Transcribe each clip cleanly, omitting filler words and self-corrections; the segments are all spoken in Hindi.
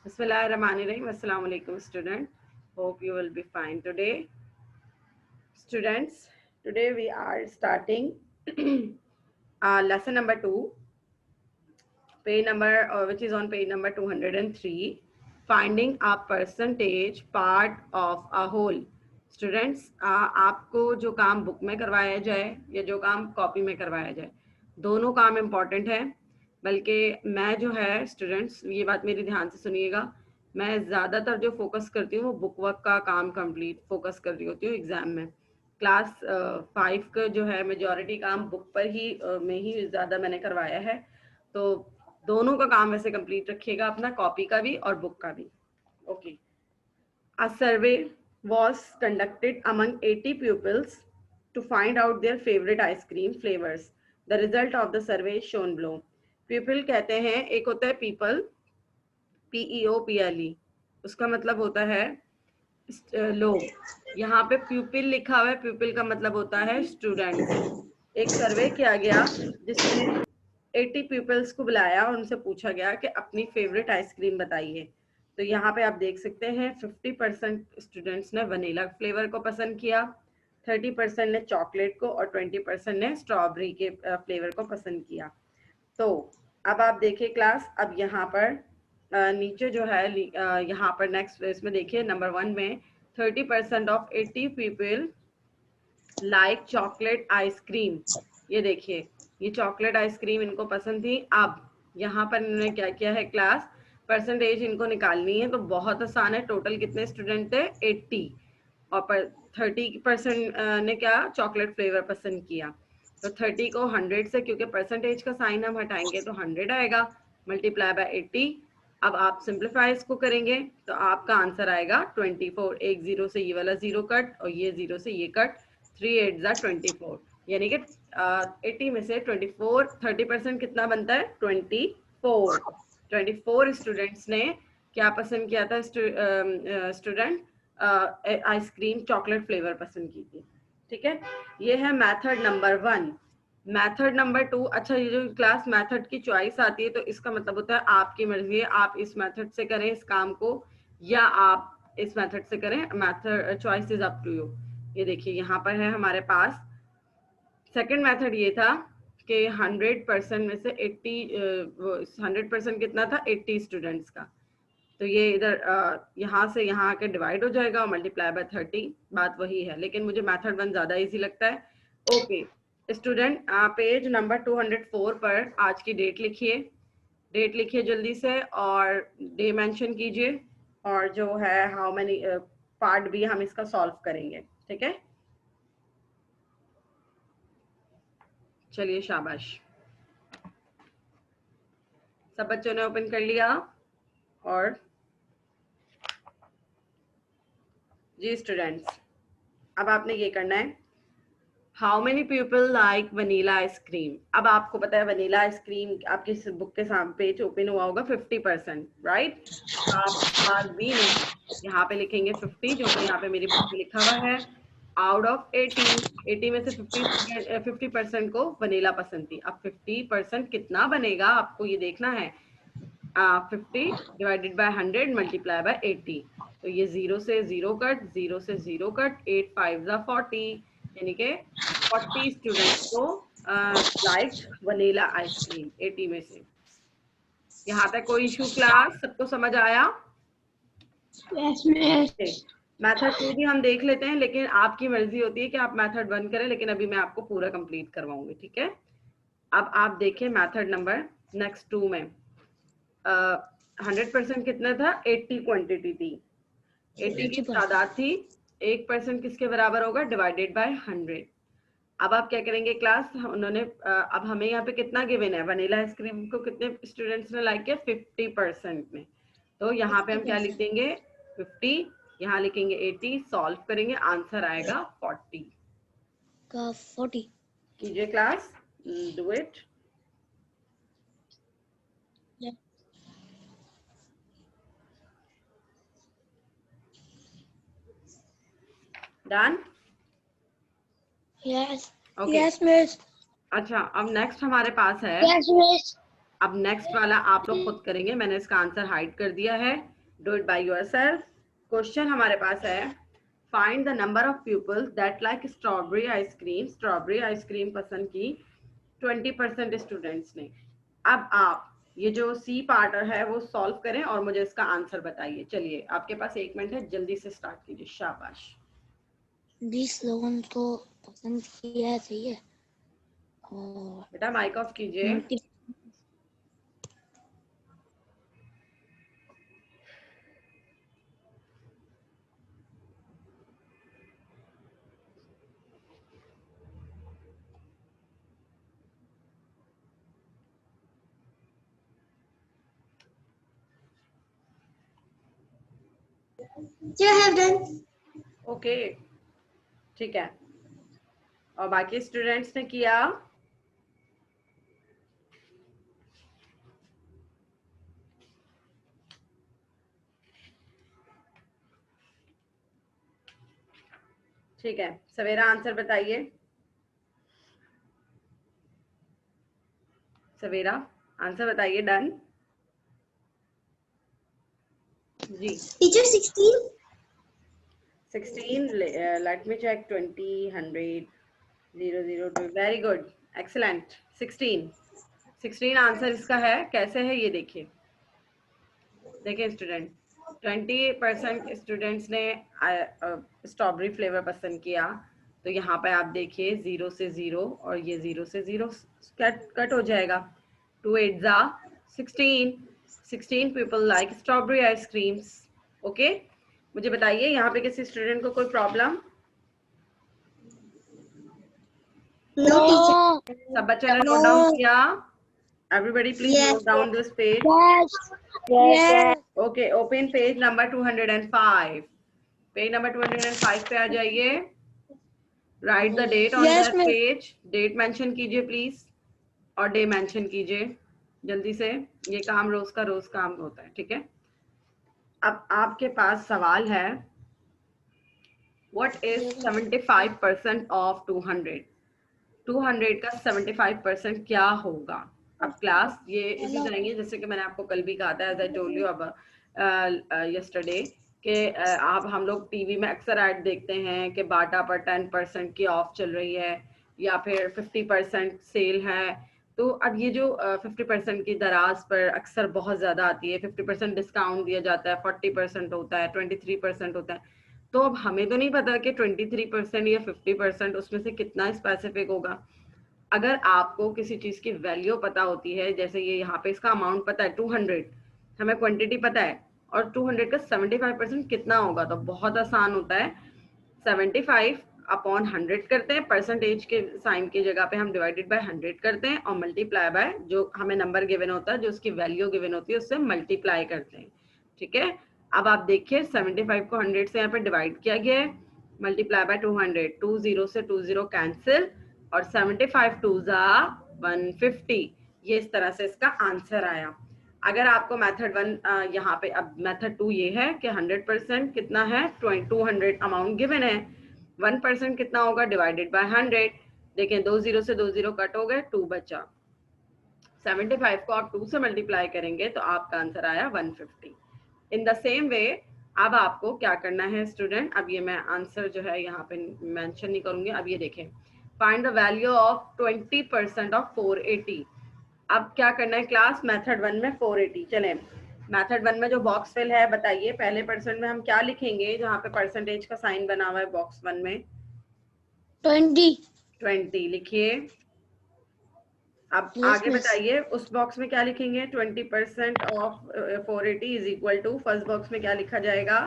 Bismillahirrahmanirrahim. Assalamu alaikum, student. Hope you will be fine today. Students, today we are starting lesson number 2, page number which is on page number 203, finding a percentage part of a whole. Students, आपको जो काम बुक में करवाया जाए या जो काम कॉपी में करवाया जाए, दोनों काम इम्पॉर्टेंट है। बल्कि मैं जो है स्टूडेंट्स, ये बात मेरी ध्यान से सुनिएगा, मैं ज़्यादातर जो फोकस करती हूँ वो बुक वर्क का काम कंप्लीट फोकस कर रही होती हूँ एग्जाम में। क्लास 5 का जो है मेजॉरिटी काम बुक पर ही में ही ज़्यादा मैंने करवाया है। तो दोनों का काम वैसे कंप्लीट रखिएगा, अपना कॉपी का भी और बुक का भी। Okay. A survey was conducted among 80 pupils to find out their favorite ice cream flavors. The result of the survey is shown below. Pupil कहते हैं, एक होता है people, PEOPLE, उसका मतलब होता है लोग। यहाँ पे pupil लिखा हुआ है, pupil का मतलब होता है स्टूडेंट। एक सर्वे किया गया जिसमें 80 पीपल्स को बुलाया और उनसे पूछा गया कि अपनी फेवरेट आइसक्रीम बताइए। तो यहाँ पे आप देख सकते हैं 50% स्टूडेंट्स ने वनीला फ्लेवर को पसंद किया, 30% ने चॉकलेट को और 20% ने स्ट्रॉबेरी के फ्लेवर को पसंद किया। तो अब आप देखिए क्लास, अब यहाँ पर नीचे जो है यहाँ पर नेक्स्ट इसमें देखिए नंबर 1 में 30% of 80 people like chocolate ice cream. ये देखिए, ये चॉकलेट आइसक्रीम इनको पसंद थी। अब यहाँ पर इन्होंने क्या किया है क्लास, परसेंटेज इनको निकालनी है। तो बहुत आसान है, टोटल कितने स्टूडेंट थे 80 और 30% ने क्या चॉकलेट फ्लेवर पसंद किया। तो 30 को 100 से, क्योंकि परसेंटेज का साइन हम हटाएंगे तो 100 आएगा, मल्टीप्लाई बाय 80। अब आप सिंप्लीफाई इसको करेंगे तो आपका आंसर आएगा 24। एक जीरो से ये वाला जीरो कट और ये जीरो से ये कट, 3 8 जा 24, यानी कि 80 में से 24 30% कितना बनता है 24। 24 स्टूडेंट्स ने क्या पसंद किया था स्टूडेंट, आइसक्रीम चॉकलेट फ्लेवर पसंद की थी। ठीक है, ये है मेथड नंबर 1। मेथड नंबर 2, अच्छा ये जो क्लास मेथड की चॉइस आती है तो इसका मतलब होता है आपकी मर्जी है, आप इस मेथड से करें इस काम को या आप इस मेथड से करें। Method choice is up to you. ये देखिए यहाँ पर है हमारे पास सेकंड मेथड ये था कि 100% में से 80 100% कितना था 80 स्टूडेंट्स का। तो ये इधर यहाँ से यहाँ आके डिवाइड हो जाएगा और मल्टीप्लाई बाय 30, बात वही है, लेकिन मुझे मेथड 1 ज़्यादा इजी लगता है। ओके स्टूडेंट, पेज नंबर 204 पर आज की डेट लिखिए, डेट लिखिए जल्दी से और डे मेंशन कीजिए, और जो है हाउ मेनी पार्ट भी हम इसका सॉल्व करेंगे। ठीक है, चलिए शाबाश। सब बच्चों ने ओपन कर लिया? और जी स्टूडेंट्स, अब आपने ये करना है, how many people like vanilla ice cream. अब आपको पता है वनीला आइसक्रीम आपकी बुक के सामने पेज ओपन हुआ होगा 50%, राइट। आप पार्ट बी में यहाँ पे लिखेंगे 50, जो कि यहाँ पे मेरी बुक में लिखा हुआ है। आउट ऑफ 80 में से 50% को वनीला पसंद थी। अब 50% कितना बनेगा आपको ये देखना है। 50 डिवाइडेड बाय 100 मल्टीप्लाई बाय 80। तो ये 0 से 0 कट, 0 से 0 कट, 8 5 जा 40, यानी कि 40 स्टूडेंट्स को लाइक वनीला आइसक्रीम 80 में से। यहाँ तक कोई इशू क्लास? सबको समझ आया? Yes miss. मेथड 2 भी हम देख लेते हैं, लेकिन आपकी मर्जी होती है कि आप मेथड 1 करें, लेकिन अभी मैं आपको पूरा कंप्लीट करवाऊंगी। ठीक है, अब आप देखिए मेथड नंबर नेक्स्ट 2 में 100% कितना था 80 क्वांटिटी थी, 80 की तादाद थी, 1% किसके बराबर होगा डिवाइडेड बाय 100। अब आप क्या करेंगे क्लास, उन्होंने अब हमें यहाँ पे कितना गिवन है, वनीला आइसक्रीम को कितने स्टूडेंट्स ने लाइक किया 50% में। तो यहाँ पे हम क्या लिख देंगे 50, यहाँ लिखेंगे 80, सॉल्व करेंगे, आंसर आएगा 40। 40 कीजिए class, do it. Done? Yes okay, yes miss. अच्छा अब नेक्स्ट हमारे पास है, यस मिस। अब नेक्स्ट वाला आप लोग खुद करेंगे, मैंने इसका आंसर हाइड कर दिया है। Do it by yourself. Question हमारे पास है, find the number of peoples that like strawberry ice cream. Strawberry ice cream पसंद की 20% स्टूडेंट्स ने। अब आप ये जो सी पार्ट है वो सॉल्व करें और मुझे इसका आंसर बताइए। चलिए, आपके पास 1 मिनट है, जल्दी से स्टार्ट कीजिए। शाबाश। 20 लोगों ने तो पसंद किया है, सही है। और बेटा माइक ऑफ कीजिए। 20 ओके, ठीक है। और बाकी स्टूडेंट्स ने किया? ठीक है, सवेरा आंसर बताइए। सवेरा आंसर बताइए। डन जी। Teacher 16 16, let me check, 20, 100, 0, 0, 2, very good, excellent. 16 answer इसका है। कैसे है ये देखिए। देखिए स्टूडेंट, 20% स्टूडेंट्स ने स्ट्रॉबेरी फ्लेवर पसंद किया। तो यहाँ पे आप देखिए 0 से 0 और ये 0 से 0 कट हो जाएगा। 2 8 जा 16। 16 people like strawberry ice creams. Okay, मुझे बताइए यहाँ पे किसी स्टूडेंट को कोई प्रॉब्लम? No teacher. सब बच्चों ने नोट डाउन किया? Everybody please note down this page. Yes okay, open page number 205। Page number 205 पे आ जाइए। Write the date on yes that miss. Page. Date mention कीजिए प्लीज, और डे मेंशन कीजिए जल्दी से। ये काम रोज का रोज काम होता है, ठीक है। अब आपके पास सवाल है, व्हाट इज 75% ऑफ 200? 200 का 75% क्या होगा? अब क्लास ये इसी तरह की, जैसे कि मैंने आपको कल भी कहा था, एज आई टोल्ड यू अब यस्टरडे, कि आप हम लोग टीवी में अक्सर ऐड देखते हैं कि बाटा पर 10% की ऑफ चल रही है, या फिर 50% सेल है। तो अब ये जो 50% की दराज पर अक्सर बहुत ज़्यादा आती है, 50% डिस्काउंट दिया जाता है, 40% होता है, 23% होता है। तो अब हमें तो नहीं पता कि 23% या 50% उसमें से कितना स्पेसिफिक होगा। अगर आपको किसी चीज की वैल्यू पता होती है, जैसे ये यहाँ पे इसका अमाउंट पता है 200, हमें क्वांटिटी पता है, और 200 का 75% कितना होगा, तो बहुत आसान होता है। 75 अपॉन 100 करते हैं, परसेंटेज के साइन की जगह पे हम डिवाइडेड बाय 100 करते हैं, और मल्टीप्लाई बाय जो हमें नंबर गिवन होता है, जो उसकी वैल्यू गिवन होती है, उससे मल्टीप्लाई करते हैं। ठीक है, अब आप देखिए 75 को 100 से यहाँ पे डिवाइड किया गया है, मल्टीप्लाई बाय 200, 2 0 से 2 0 कैंसिल, और 75 2 जा 150। ये इस तरह से इसका आंसर आया। अगर आपको मेथड 1 यहाँ पे, अब मेथड 2 ये है कि 100% कितना है, 200 अमाउंट गिवन है, 1% कितना होगा, डिवाइडेड बाय 100। देखें 2 0 से 2 0 कट हो गए, 2 बचा। 75 को आप 2 से मल्टीप्लाई करेंगे तो आपका आंसर आया 150। इन द सेम वे अब आपको क्या करना है स्टूडेंट, अब ये मैं आंसर जो है यहाँ पे मेंशन नहीं करूंगी। अब ये देखें, find the value of 20% of 480। अब क्या करना है क्लास, मेथड 1 में 480। चलें, मेथड 1 में जो बॉक्स फिल है, बताइए पहले परसेंट में हम क्या लिखेंगे, जहाँ पे परसेंटेज का साइन बना हुआ है बॉक्स 1 में? 20 लिखिए। अब आगे बताइए उस बॉक्स में क्या लिखेंगे? 20% of 480 is equal to, first box में क्या लिखा जाएगा?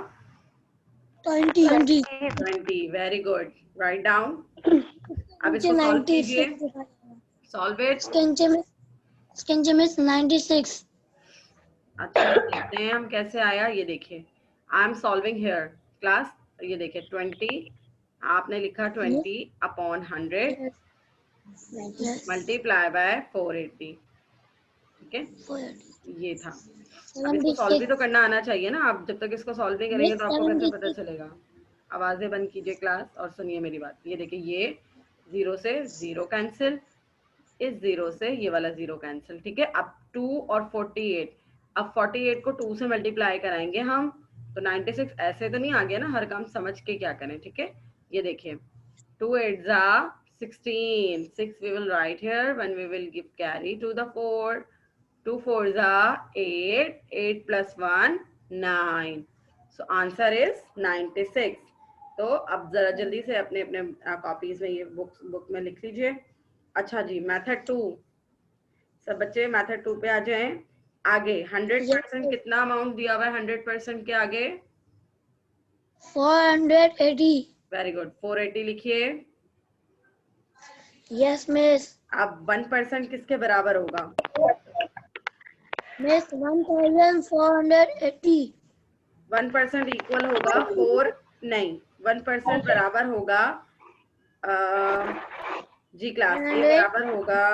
20। Very good, write down. अब इसको सॉल्व कीजिए, सॉल्व इट। 96। अच्छा, देखते हैं हम कैसे आया। ये देखिए, I am solving here class. ये देखिए 20, आपने लिखा 20 अपॉन 100 मल्टीप्लाई बाय 480। ठीक है, ये था। अब इसको सॉल्व भी तो करना आना चाहिए ना। आप जब तक इसको सॉल्व नहीं करेंगे तो आपको कैसे पता चलेगा? आवाजें बंद कीजिए क्लास और सुनिए मेरी बात। ये देखिए, ये 0 से 0 कैंसिल, इस 0 से ये वाला 0 कैंसिल। ठीक है, अब 2 और 48, अब 48 को 2 से मल्टीप्लाई कराएंगे हम, तो 96 ऐसे तो नहीं आ गया ना, हर काम समझ के क्या करें, ठीक है। ये देखिए 2 8s are 16, 6 we will write here when we will give carry to the 4, 2 4s are 8, 8 plus 1 9, so answer is 96। तो अब जरा जल्दी से अपने अपने कॉपीज में ये बुक में लिख लीजिए। अच्छा जी, मेथड 2, सब बच्चे मेथड 2 पे आ जाएं। आगे 100% कितना अमाउंट दिया हुआ है 100% के आगे? 480। वेरी गुड, 480 लिखिए। Yes miss. अब 1% किसके बराबर होगा? मिस 1480। 1% इक्वल होगा 4, नहीं 1% बराबर होगा जी क्लास, ये बराबर होगा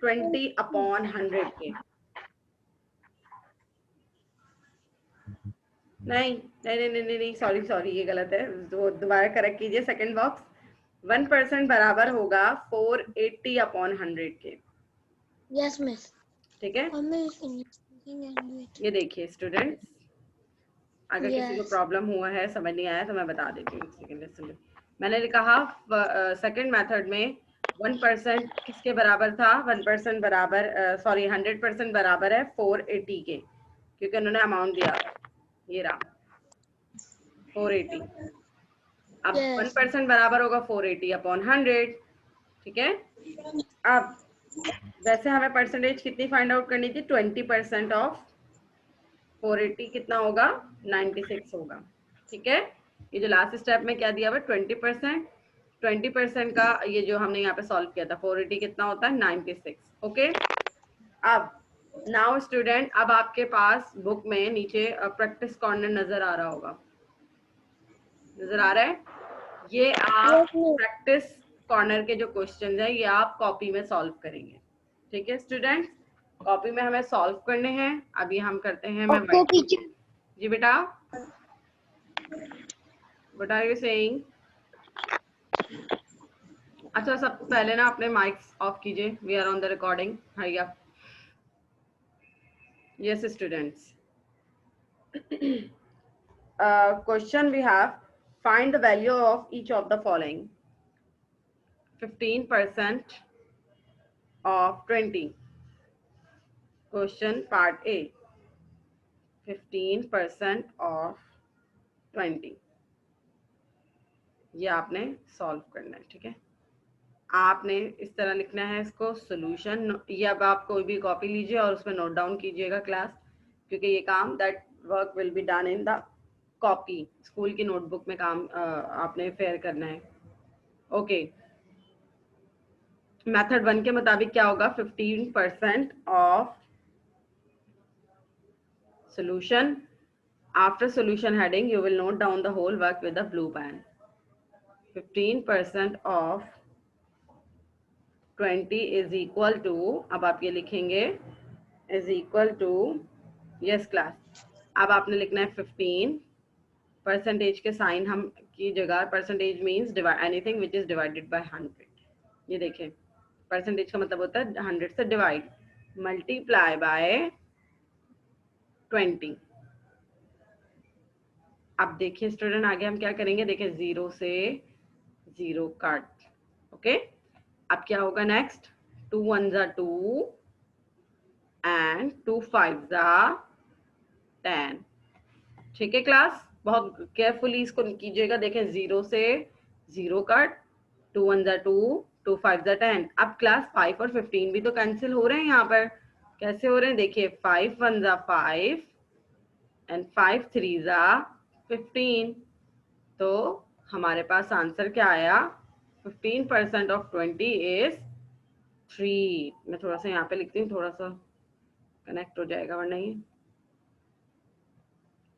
20/100 के। नहीं नहीं नहीं नहीं नहीं, सॉरी सॉरी, ये गलत है, तो दोबारा करेक्ट कीजिए सेकंड बॉक्स। 1% बराबर होगा 480/100 के। Yes miss. ठीक है, ये देखिए स्टूडेंट्स, अगर किसी को प्रॉब्लम हुआ है, समझ नहीं आया तो मैं बता देती हूँ। सेकंड मैंने कहा सेकंड मेथड में 1% किसके बराबर था? 1% बराबर, सॉरी 100% बराबर है 480 के, क्योंकि उन्होंने अमाउंट दिया, ये रहा 480। अब 1% बराबर होगा 480/100, ठीक है। अब वैसे हमें परसेंटेज कितनी फाइंड आउट करनी थी? 20% ऑफ 480 कितना होगा? 96 होगा, ठीक है। ये जो लास्ट स्टेप में क्या दिया हुआ? 20%। 20% का ये जो हमने यहाँ पे सॉल्व किया था, 480 कितना होता है? 96, ओके। अब नाउ स्टूडेंट, अब आपके पास बुक में नीचे प्रैक्टिस कॉर्नर नजर आ रहा होगा, नजर आ रहा है? ये आप प्रैक्टिस कॉर्नर के जो क्वेश्चन है ये आप कॉपी में सॉल्व करेंगे, ठीक है स्टूडेंट्स। कॉपी में हमें सॉल्व करने हैं। अभी हम करते हैं, मैं जी बेटा, व्हाट आर यू सेइंग? अच्छा, सब पहले ना अपने माइक्स ऑफ कीजिए, we are on the recording, hurry up. Yes students, question we have, find the value of each of the following. 15% of 20, question part A, 15% of 20, ये आपने सॉल्व करना है, ठीक है। आपने इस तरह लिखना है इसको सॉल्यूशन। ये अब आप कोई भी कॉपी लीजिए और उसमें नोट डाउन कीजिएगा क्लास, क्योंकि ये काम that work will be done in the copy, school की नोटबुक में काम आपने फेयर करना है, ओके। मेथड 1 के मुताबिक क्या होगा? 15% of solution. After solution heading, you will note down the whole work with the blue pen. 15% of 20 is equal to, अब आप ये लिखेंगे is equal to, yes class, अब आपने लिखना है 15, परसेंटेज के साइन हम की जगह, percentage means anything which is divided by 100। ये देखें, परसेंटेज का मतलब होता है 100 से डिवाइड, मल्टीप्लाई बाय 20। अब देखिए स्टूडेंट, आगे हम क्या करेंगे? देखिए 0 से 0 कट, ओके। अब क्या होगा next? 2 1s are 2 and 2 5s are 10, ठीक है क्लास, बहुत केयरफुली इसको कीजिएगा। देखें 0 से 0 cut, 2 1s are 2, 2 5s are 10। अब क्लास 5 और 15 भी तो कैंसिल हो रहे हैं यहाँ पर, कैसे हो रहे हैं? देखिए 5 1s are 5 and 5 3s are 15, तो हमारे पास आंसर क्या आया? 15% ऑफ 20 इज 3। मैं थोड़ा सा यहाँ पे लिखती हूँ, थोड़ा सा कनेक्ट हो जाएगा, वरना ये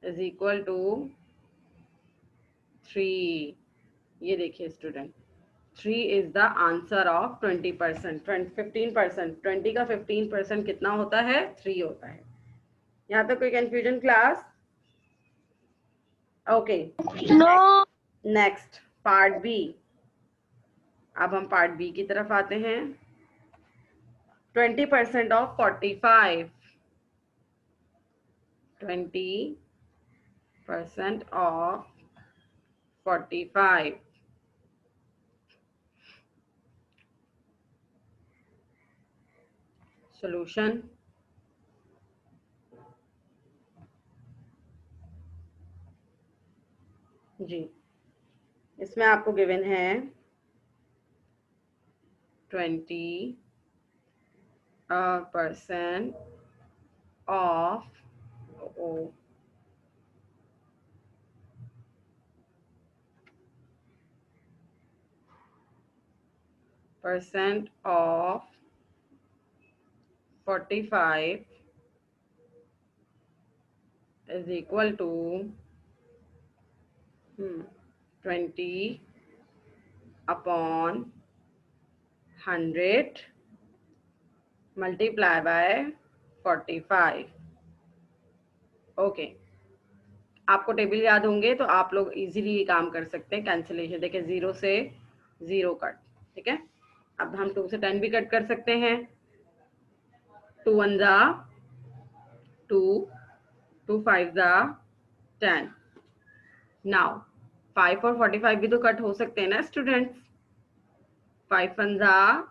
इज इक्वल टू 3। ये देखिए student, 3 is the answer of 20%। 15%, 20 का 15% कितना होता है? 3 होता है। यहाँ पे कोई confusion class? Okay, no. Next part B. अब हम पार्ट बी की तरफ आते हैं। 20% ऑफ 45, 20% of 45. Solution. जी, इसमें आपको गिवन है 20% of percent of 45 is equal to 20 upon 100 multiply by 45. Okay, आपको टेबल याद होंगे तो आप लोग इजीली ये काम कर सकते हैं। कैंसिलेशन देखिए 0 से 0 कट, ठीक है। अब हम 2 से 10 भी कट कर सकते हैं। 2 1 जा 2, 2 5 जा 10। नाउ 5 और 45 भी तो कट हो सकते हैं ना स्टूडेंट्स। 5 1 जा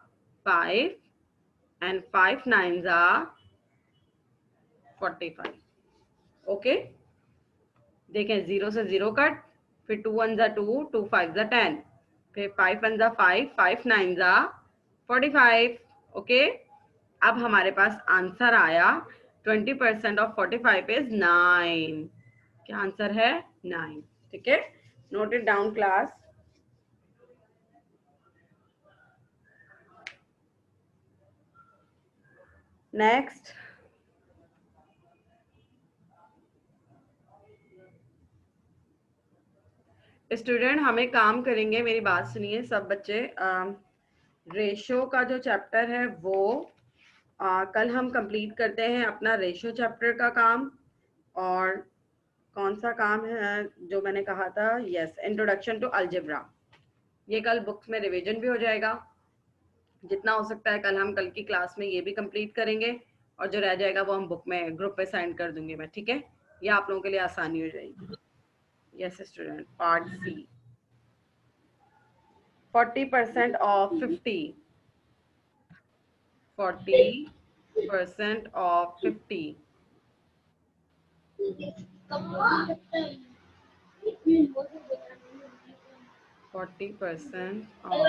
5 and 5 9 जा 45। ओके, देखें 0 से 0 कट, फिर 2 1 जा 2, 2 5 जा 10, फिर 5 1 जा 5, 5 9 जा 45। ओके, अब हमारे पास आंसर आया 20% ऑफ 45 इज 9। क्या आंसर है? 9। ठीक है, note it down class. Next, student हमें काम करेंगे, मेरी बात सुनिए सब बच्चे। रेशो का जो चैप्टर है वो कल हम कंप्लीट करते हैं अपना रेशो चैप्टर का काम। और कौन सा काम है जो मैंने कहा था? Yes, introduction to algebra. ये कल बुक्स में रिवीजन भी हो जाएगा। जितना हो सकता है कल हम कल की क्लास में ये भी कंप्लीट करेंगे, और जो रह जाएगा वो हम बुक में ग्रुप पे सेंड कर दूंगी मैं। ठीक है, ये आप लोगों के लिए आसानी हो जाएगी। Yes student, part C, 40% of 50, 40% of 50, 40% of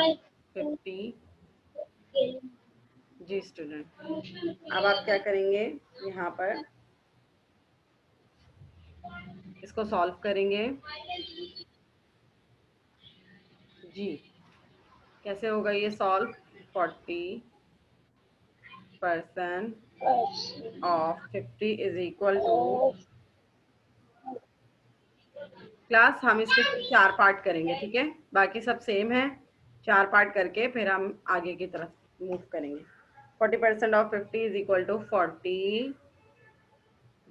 50। जी स्टूडेंट, अब आप क्या करेंगे, यहाँ पर इसको सॉल्व करेंगे। जी, कैसे होगा ये solve? 40% of 50 is equal to, class हम इसके 4 पार्ट करेंगे, ठीक है, बाकी सब सेम है। 4 पार्ट करके फिर हम आगे की तरफ मूव करेंगे। 40% of 50 is equal to 40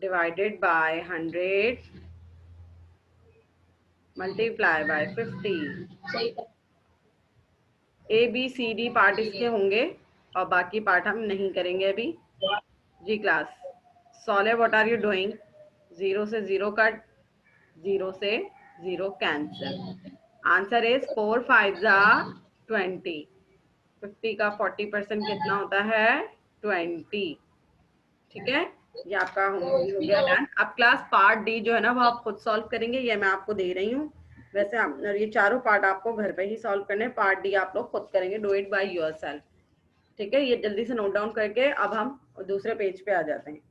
divided by 100 multiply by 50। A B C D part इसके होंगे और बाकी पार्ट हम नहीं करेंगे अभी। जी class, solve, what are you doing? 0 से 0 कट, 0 से 0 कैंसिल। आंसर इज 4 5 जा 20। 50 का 40% कितना होता है? 20। ठीक है, ये आपका होमवर्क हो गया डन। अब क्लास पार्ट डी जो है ना वो आप खुद सॉल्व करेंगे, ये मैं आपको दे रही हूँ। वैसे आप ये चारों पार्ट आपको घर पे ही सॉल्व करने, पार्ट डी आप लोग खुद करेंगे, डू इट बाय योरसेल्फ। ठीक है, ये जल्दी से नोट डाउन करके अब हम दूसरे पेज पे आ जाते हैं।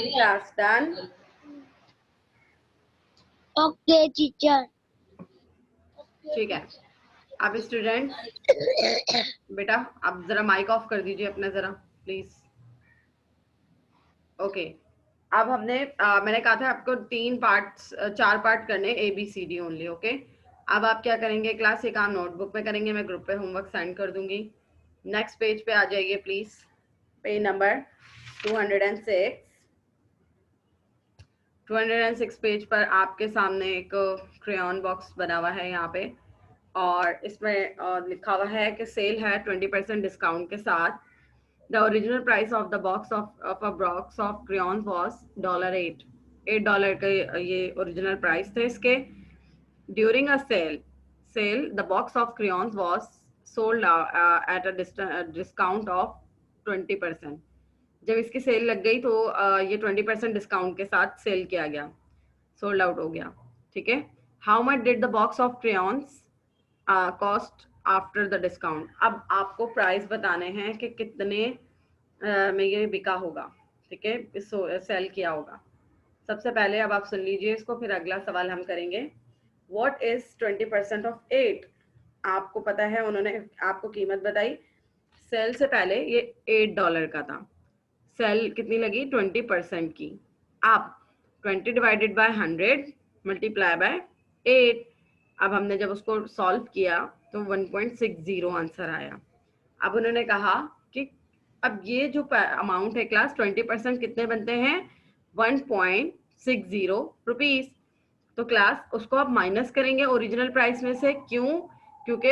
Class done. Okay teacher. ठीक है, अब स्टूडेंट बेटा आप जरा माइक ऑफ कर दीजिए अपना जरा प्लीज। ओके, अब हमने मैंने कहा था आपको 4 पार्ट करने, A B C D only. Okay, अब आप क्या करेंगे क्लास, ये काम नोटबुक में करेंगे, मैं ग्रुप पे होमवर्क सेंड कर दूंगी। नेक्स्ट पेज पे आ जाइए प्लीज। पेज नंबर 206 206 पेज पर आपके सामने एक क्रेयॉन बॉक्स बना हुआ है यहाँ पे, और इसमें लिखा हुआ है कि सेल है 20% डिस्काउंट के साथ। The original price of the box of a box of crayon was $8 के ये ओरिजिनल प्राइस थे इसके। During a sale the box of crayons was sold at a discount of 20%। जब इसकी सेल लग गई तो ये 20% डिस्काउंट के साथ सेल किया गया, सोल्ड आउट हो गया। ठीक है। How much did the box of crayons cost after the discount. अब आपको प्राइस बताने हैं कि कितने में ये बिका होगा। ठीक है, इसको सेल किया होगा। सबसे पहले अब आप सुन लीजिए इसको, फिर अगला सवाल हम करेंगे। What is 20% of 8। आपको पता है, उन्होंने आपको कीमत बताई। सेल से पहले ये $8 का था। सेल कितनी लगी? 20% की। आप 20 डिवाइडेड बाय 100 मल्टीप्लाई बाय 8। अब हमने जब उसको सॉल्व किया तो 1.60 आंसर आया। अब उन्होंने कहा कि अब ये जो अमाउंट है क्लास 20% कितने बनते हैं? 1.60 रुपीज। तो क्लास उसको आप माइनस करेंगे ओरिजिनल प्राइस में से। क्यों? क्योंकि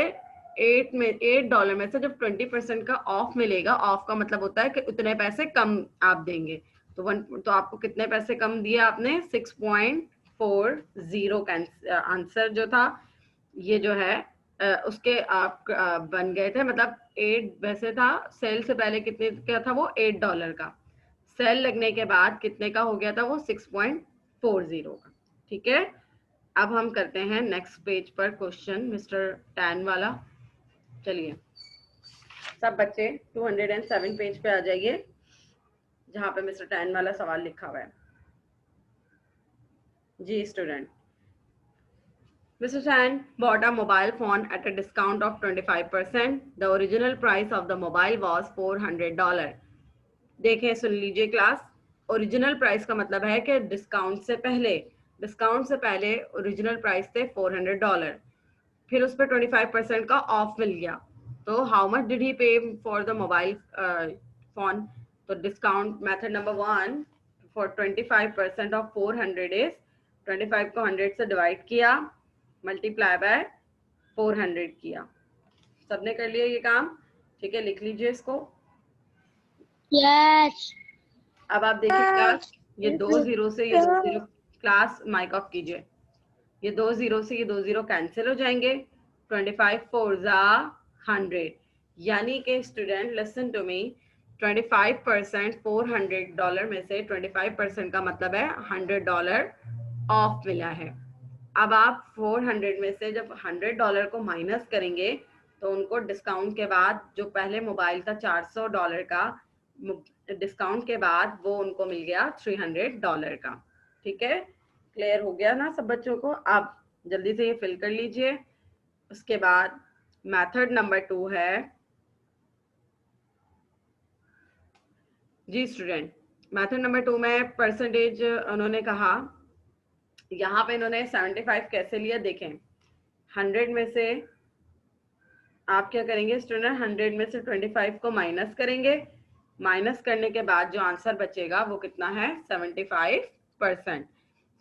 $8 में से जब 20% का ऑफ मिलेगा, ऑफ का मतलब होता है कि उतने पैसे कम आप देंगे। तो आपको कितने पैसे कम दिए आपने? 6.40 का आंसर जो था ये जो है उसके आप बन गए थे। मतलब 8 वैसे था, सेल से पहले कितने का था वो? $8 का। सेल लगने के बाद कितने का हो गया था वो? 6.40 का। ठीक है। अब हम करते हैं नेक्स्ट पेज पर क्वेश्चन, मिस्टर टैन वाला। चलिए सब बच्चे 207 पेज पे आ जाइए, जहां पे मिस्टर टैन वाला सवाल लिखा हुआ है। जी student. Mr. Tan bought a mobile phone at a discount of 25%. The original price of the mobile was $400. देखें, सुन लीजिए क्लास। ओरिजिनल प्राइस का मतलब है कि डिस्काउंट से पहले ओरिजिनल प्राइस थे $400, फिर उस पर 25% का ऑफ मिल गया। तो हाउ मच डिड ही पे फॉर द मोबाइल फोन। तो discount method number 1 for 25% of 400 is 25 को 100 से डिवाइड किया, मल्टीप्लाई बाय 400 किया। सबने कर लिया ये काम? ठीक है, लिख लीजिए इसको। यस। अब आप देखिए क्लास, ये 2 जीरो से ये 2 जीरो, क्लास माइक ऑफ कीजिए। ये 2 जीरो से ये 2 जीरो कैंसिल हो जाएंगे। 25 4 जा 100, यानी कि स्टूडेंट लिसन टू मी, 25% $400 में से 25% का मतलब है $100 ऑफ मिला है। अब आप 400 में से जब $100 को माइनस करेंगे तो उनको डिस्काउंट के बाद, जो पहले मोबाइल था $400 का, डिस्काउंट के बाद वो उनको मिल गया $300 का। ठीक है, क्लियर हो गया ना सब बच्चों को? आप जल्दी से ये फिल कर लीजिए। उसके बाद मेथड नंबर 2 है। जी स्टूडेंट, मेथड नंबर 2 में परसेंटेज उन्होंने कहा, यहाँ पे इन्होंने 75 कैसे लिया देखें। 100 में से आप क्या करेंगे स्टूडेंट? 100 में से 25 को माइनस करेंगे। माइनस करने के बाद जो आंसर बचेगा वो कितना है? 75%।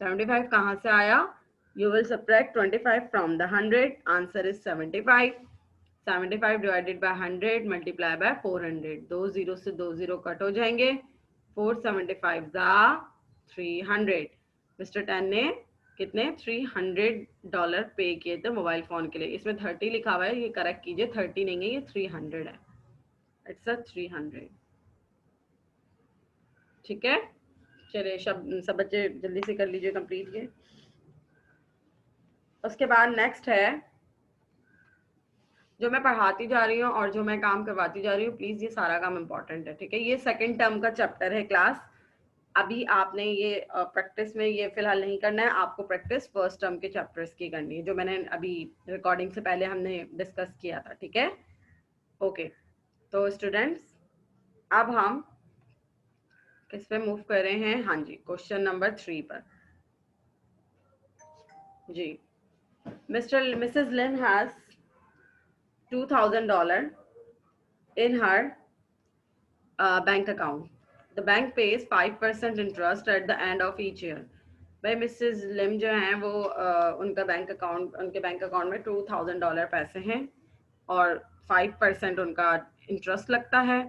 75 कहाँ से आया? You will subtract 25 from the 100. Answer is 75. 75 divided by 100 multiply by 400. 2 zero से 2 जीरो कट हो जाएंगे। 475 ज़ा 300। मिस्टर टैन ने कितने? $300 पे किए थे मोबाइल फोन के लिए। इसमें 30 लिखा हुआ है, ये करेक्ट कीजिए। 30 नहीं है, ये 300 है। It's a 300। ठीक है, चलिए सब बच्चे जल्दी से कर लीजिए कंप्लीट ये। उसके बाद नेक्स्ट है, जो मैं पढ़ाती जा रही हूँ और जो मैं काम करवाती जा रही हूँ, प्लीज ये सारा काम इम्पोर्टेंट है। ठीक है, ये सेकंड टर्म का चैप्टर है क्लास। अभी आपने ये प्रैक्टिस में ये फिलहाल नहीं करना है, आपको प्रैक्टिस फर्स्ट टर्म के चैप्टर्स की करनी है, जो मैंने अभी रिकॉर्डिंग से पहले हमने डिस्कस किया था। ठीक है, ओके। तो स्टूडेंट्स, अब हम किस पे मूव कर रहे हैं? हाँ जी, क्वेश्चन नंबर 3 पर। जी, Mrs Lin has $2000 in her bank account. The bank pays 5% interest at the end of each year. भाई मिसेस लिम जो हैं वो उनके बैंक अकाउंट में $2000 पैसे हैं और 5% उनका इंटरेस्ट लगता है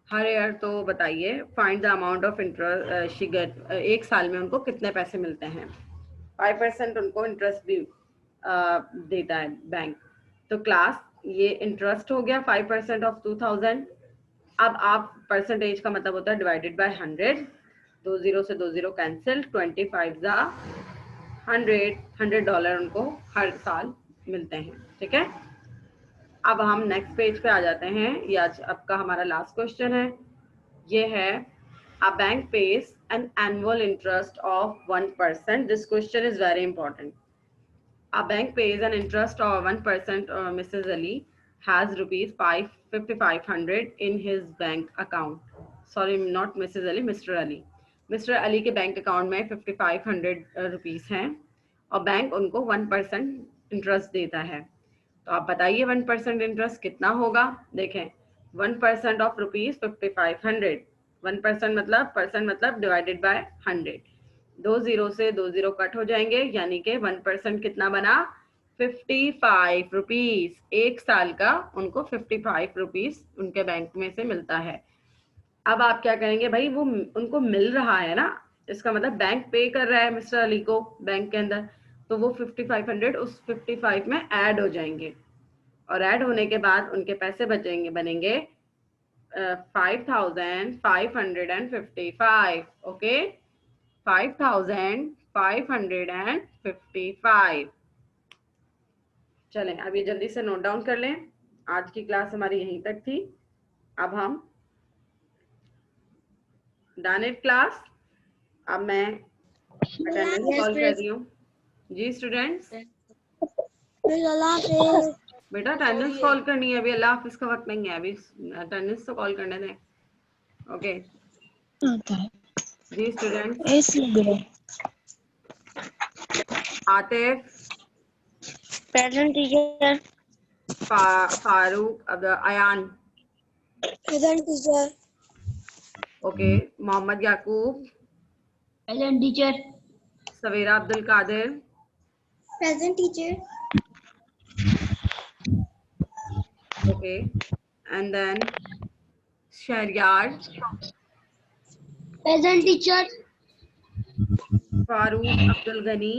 हर ईयर. तो बताइए find the amount of interest she get. एक साल में उनको कितने पैसे मिलते हैं. 5% उनको इंटरेस्ट भी देता है बैंक. तो क्लास ये इंटरेस्ट हो गया 5% ऑफ 2000. अब आप परसेंटेज का मतलब होता है डिवाइडेड बाय 100. 20 से 20 कैंसिल. 25 जा 100 उनको हर साल मिलते हैं. ठीक है. अब हम नेक्स्ट पेज पे आ जाते हैं. ये आज आपका हमारा लास्ट क्वेश्चन है. ये है a bank page an annual interest of 1%. This question is very important. A bank pays an interest of 1%. Mrs. Ali has rupees 5,500 in his bank account. Sorry, not Mrs. Ali, Mr. Ali. Mr. Ali के बैंक अकाउंट में 5,500 रुपीस हैं और बैंक उनको 1% इंटरेस्ट देता है. तो आप बताइए 1% इंटरेस्ट कितना होगा. देखें 1% ऑफ रुपीज 5,500. 1% मतलब डिवाइडेड बाय 100. 20 से 20 कट हो जाएंगे यानी कि 1% कितना बना 55 रुपीज. एक साल का उनको 55 रुपीज उनके बैंक में से मिलता है. अब आप क्या करेंगे भाई, वो उनको मिल रहा है ना, इसका मतलब बैंक पे कर रहा है मिस्टर अली को बैंक के अंदर. तो वो 5500 उस 55 में ऐड हो जाएंगे और ऐड होने के बाद उनके पैसे बनेंगे 5555. ओके 5555. चलें अब ये जल्दी से नोट डाउन कर लें. आज की क्लास हमारी यहीं तक थी. अब हम डन इट क्लास. अब मैं अटेंडेंस कॉल कर रही हूँ. जी स्टूडेंट्स बेटा अटेंडेंस कॉल करनी है अभी. अल्लाह हाफिज का वक्त नहीं है अभी. अटेंडेंस तो कॉल करने दें. ओके जी students. Atif present teacher. Farooq Ayan present teacher. Okay. Mohammad Yakub present teacher. Savera Abdul Qadir present teacher. Okay. And then Shahryar present teacher. Farooq Abdul Ghani.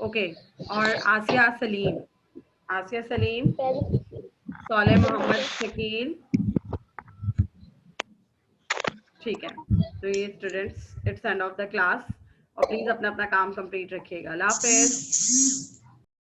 Okay. और आसिया सलीम सोले मोहम्मद शकील. ठीक है. तो ये students it's end of the class और प्लीज अपना अपना काम कंप्लीट रखिएगा. अल्लाह हाफिज.